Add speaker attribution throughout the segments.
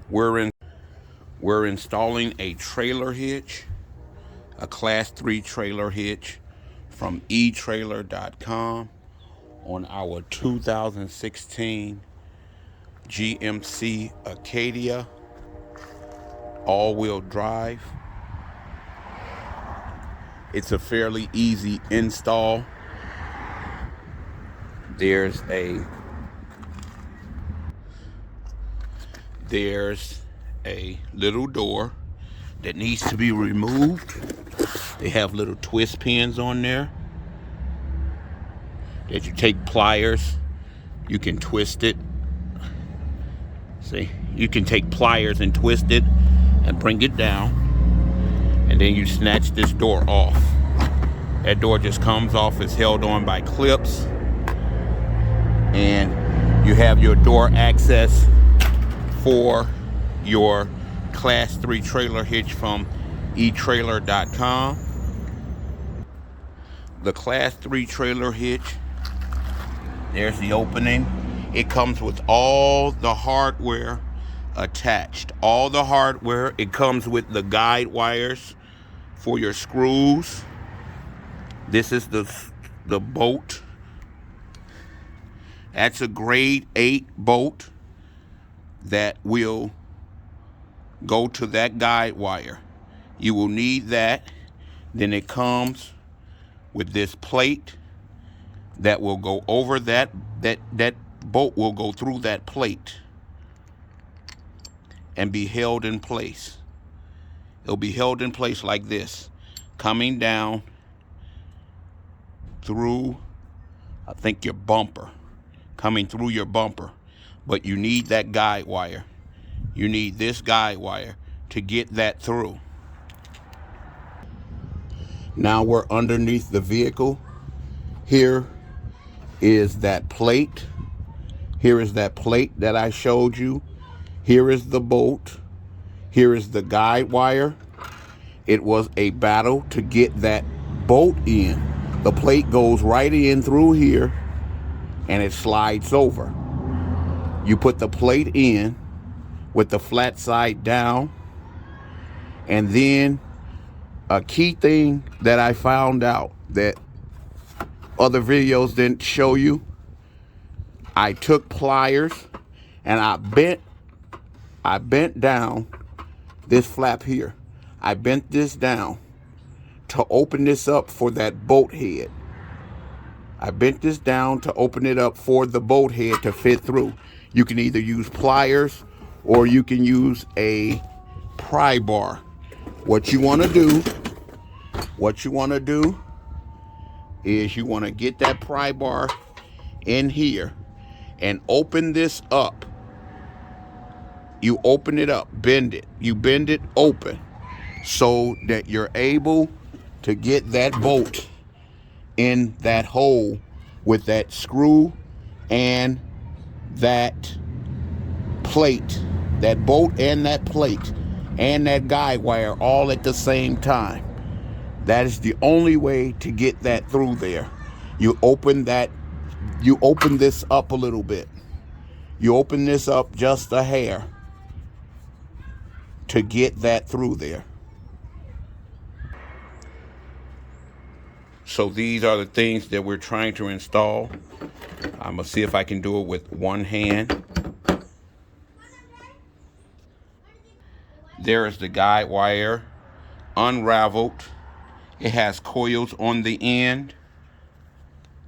Speaker 1: We're installing a trailer hitch, a class 3 trailer hitch from eTrailer.com on our 2016 GMC Acadia all-wheel drive. It's a fairly easy install. There's a little door that needs to be removed. They have little twist pins on there that you take pliers, you can twist it. See, you can take pliers and twist it and bring it down, and then you snatch this door off. That door just comes off, it's held on by clips, and you have your door access for your class 3 trailer hitch from eTrailer.com. The class 3 trailer hitch, there's the opening. It comes with all the hardware attached. All the hardware. It comes with the guide wires for your screws. This is the bolt. That's a grade 8 bolt that will go to that guide wire. You will need that. Then it comes with this plate that will go over that bolt will go through that plate and be held in place. It'll be held in place like this, coming down through, I think, your bumper, coming through your bumper. But you need that guide wire. You need this guide wire to get that through. Now we're underneath the vehicle. Here is that plate. Here is that plate that I showed you. Here is the bolt. Here is the guide wire. It was a battle to get that bolt in. The plate goes right in through here and it slides over. You put the plate in with the flat side down, and then a key thing that I found out that other videos didn't show you, I took pliers and I bent down this flap here. I bent this down to open this up for that bolt head. I bent this down to open it up for the bolt head to fit through. You can either use pliers or you can use a pry bar. What you want to do is you want to get that pry bar in here and open this up. You open it up, bend it. You bend it open so that you're able to get that bolt in that hole with that screw and that plate, that bolt and that plate and that guide wire all at the same time. That is the only way to get that through there. You open this up a little bit. You open this up just a hair to get that through there. So these are the things that we're trying to install. I'm gonna see if I can do it with one hand. There is the guide wire unraveled. It has coils on the end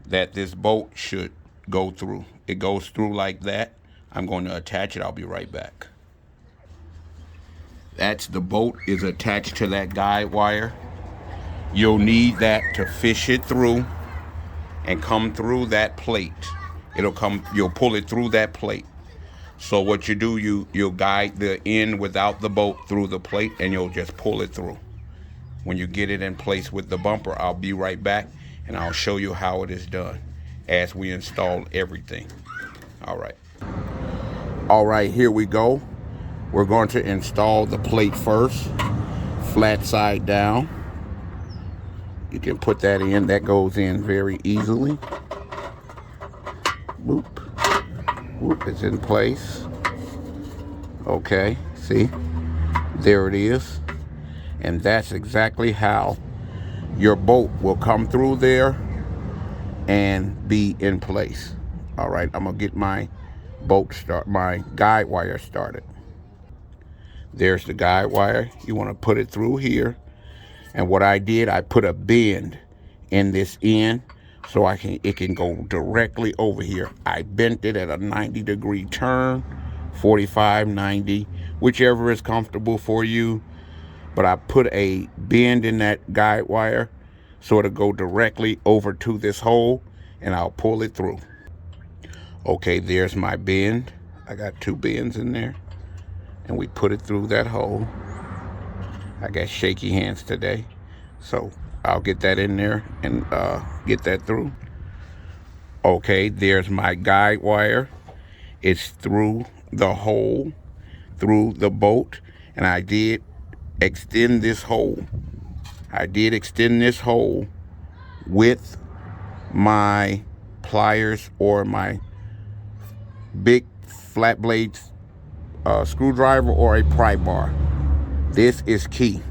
Speaker 1: that this bolt should go through. It goes through like that. I'm going to attach it. I'll be right back. That's the bolt is attached to that guide wire. You'll need that to fish it through and come through that plate. You'll pull it through that plate. So what you do, you'll guide the end without the bolt through the plate and you'll just pull it through. When you get it in place with the bumper, I'll be right back and I'll show you how it is done as we install everything. All right, here we go. We're going to install the plate first, flat side down. You can put that in. That goes in very easily. Whoop. Whoop, it's in place. Okay, See, there it is. And that's exactly how your bolt will come through there and be in place. All right, I'm gonna get my my guide wire started. There's the guide wire. You want to put it through here. And what I did, I put a bend in this end so it can go directly over here. I bent it at a 90-degree turn, 45, 90, whichever is comfortable for you. But I put a bend in that guide wire so it'll go directly over to this hole, and I'll pull it through. Okay, there's my bend. I got 2 bends in there, and we put it through that hole. I got shaky hands today, so I'll get that in there and get that through. Okay, there's my guide wire. It's through the hole, through the bolt, and I did extend this hole. I did extend this hole with my pliers or my big flat blade screwdriver or a pry bar. This is key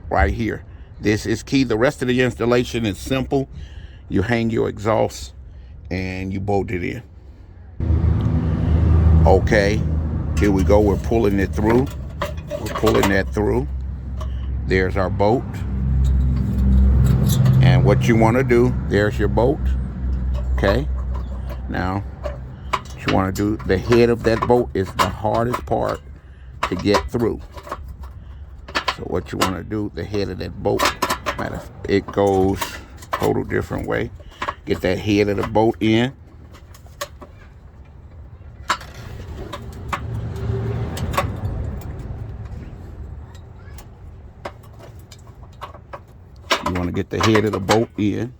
Speaker 1: right here. This is key. The rest of the installation is simple. You hang your exhaust and you bolt it in. Okay, here we go. We're pulling it through. We're pulling that through. There's our bolt. And what you want to do, there's your bolt. Okay, now what you want to do, the head of that bolt is the hardest part to get through. So what you want to do, the head of that bolt, it goes total different way. Get that head of the bolt in. You want to get the head of the bolt in.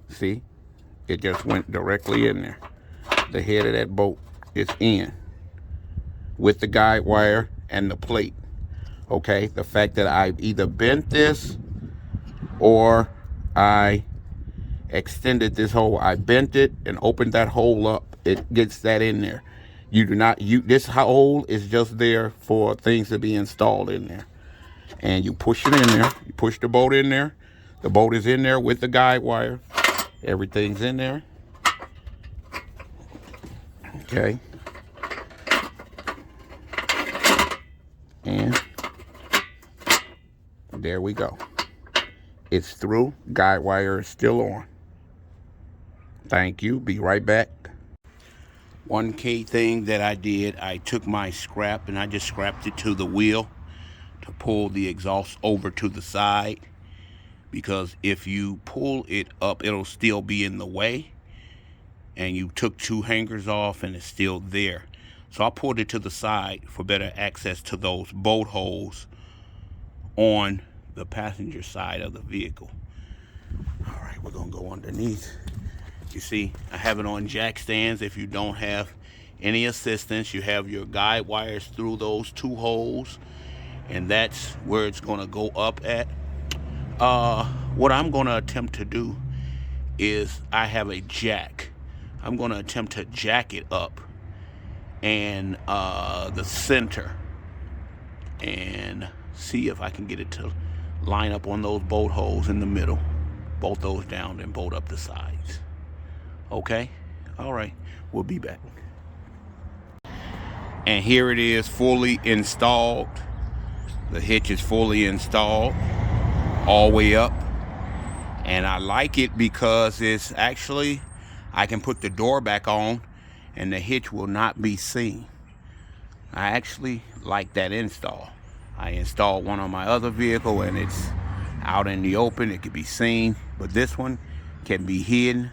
Speaker 1: See, it just went directly in there. The head of that bolt is in with the guide wire and the plate. Okay, the fact that I either bent this or I extended this hole, I bent it and opened that hole up, it gets that in there. You do not, this hole is just there for things to be installed in there. And you push it in there, you push the bolt in there. The bolt is in there with the guide wire. Everything's in there. Okay. And there we go. It's through. Guide wire is still on. Thank you. Be right back. One key thing that I did, I took my scrap and I just scrapped it to the wheel to pull the exhaust over to the side, because if you pull it up, it'll still be in the way, and you took 2 hangers off and it's still there. So I pulled it to the side for better access to those bolt holes on the passenger side of the vehicle. All right, we're gonna go underneath. You see, I have it on jack stands. If you don't have any assistance, you have your guide wires through those 2 holes, and that's where it's gonna go up at. What I'm gonna attempt to do is, I have a jack. I'm gonna attempt to jack it up and the center, and see if I can get it to line up on those bolt holes in the middle. Bolt those down and bolt up the sides. Okay, all right, we'll be back. And here it is, fully installed. The hitch is fully installed all the way up, and I like it because it's actually, I can put the door back on and the hitch will not be seen. I actually like that install. I installed one on my other vehicle and it's out in the open, it could be seen, but this one can be hidden,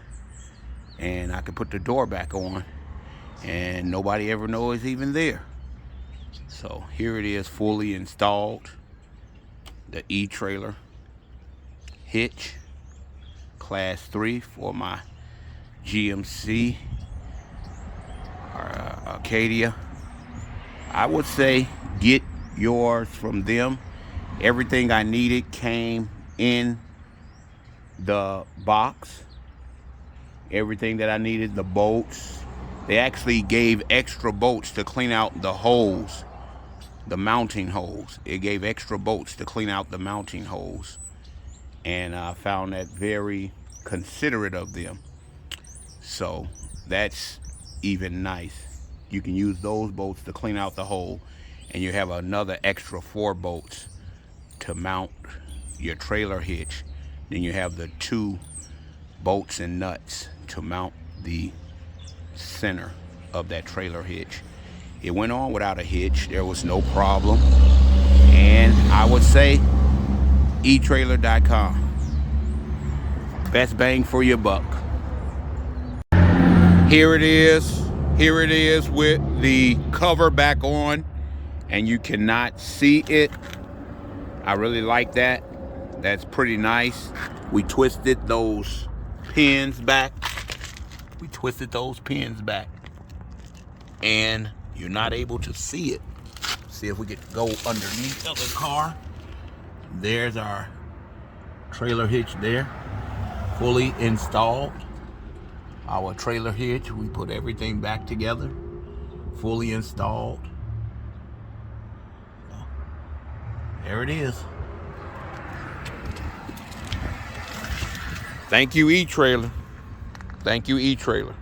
Speaker 1: and I can put the door back on and nobody ever knows it's even there. So here it is, fully installed. The E-trailer hitch, class 3 for my GMC or Acadia. I would say get yours from them. Everything I needed came in the box. Everything that I needed, the bolts, They actually gave extra bolts to clean out the holes, the mounting holes. It gave extra bolts to clean out the mounting holes. And I found that very considerate of them. So that's even nice. You can use those bolts to clean out the hole, and you have another extra 4 bolts to mount your trailer hitch. Then you have the 2 bolts and nuts to mount the center of that trailer hitch. It went on without a hitch. There was no problem. And I would say eTrailer.com. Best bang for your buck. Here it is. Here it is with the cover back on, and you cannot see it. I really like that. That's pretty nice. We twisted those pins back. And you're not able to see it. See if we could go underneath of the car. There's our trailer hitch there, fully installed. Our trailer hitch, we put everything back together, fully installed. There it is. Thank you, eTrailer. Thank you, eTrailer.